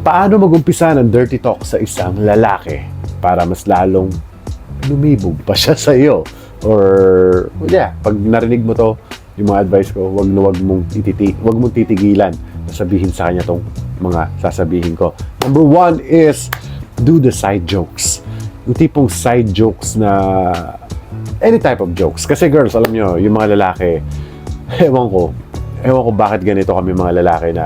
Paano mag-umpisa ng dirty talk sa isang lalaki para mas lalong lumibog pa siya sa iyo? Or, yeah, pag narinig mo to, yung mga advice ko, wag mong titigilan na sabihin sa kanya tong mga sasabihin ko. Number 1 is, do the side jokes. Yung tipong side jokes na any type of jokes. Kasi girls, alam nyo, yung mga lalaki, ewan ko bakit ganito kami mga lalaki na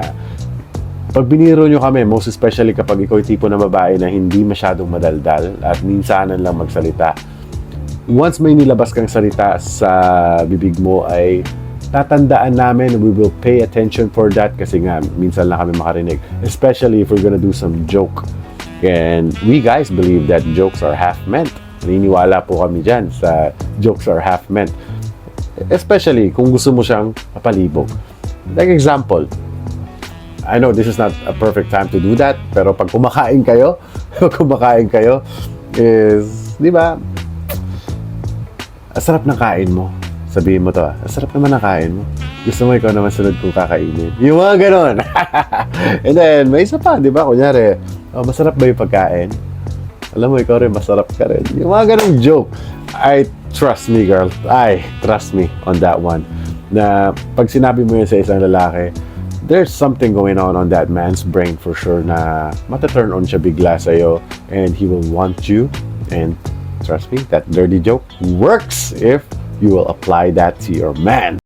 pag biniro nyo kami, most especially kapag ikaw yung tipo na babae na hindi masyadong madaldal at minsanan lang magsalita, once may nilabas kang salita sa bibig mo ay tatandaan namin, we will pay attention for that kasi nga, minsan lang kami makarinig. Especially if we're gonna do some joke. And we guys believe that jokes are half meant. Naniniwala po kami dyan sa jokes are half meant. Especially kung gusto mo siyang mapalibog. Like example, I know this is not a perfect time to do that, pero pag kumakain kayo is, di ba, asarap ng kain mo. Sabihin mo to, asarap naman ng kain mo. Gusto mo ikaw naman sunod kung kakainin. Yung mga ganon. And then, may isa pa, di ba? Kunyari, masarap ba yung pagkain? Alam mo, ikaw rin, masarap ka rin. Yung mga ganong joke. Trust me, girl. Trust me on that one. Na pag sinabi mo yun sa isang lalaki, there's something going on that man's brain for sure na mata-turn on siya bigla sa'yo and he will want you. And trust me, that dirty joke works if you will apply that to your man.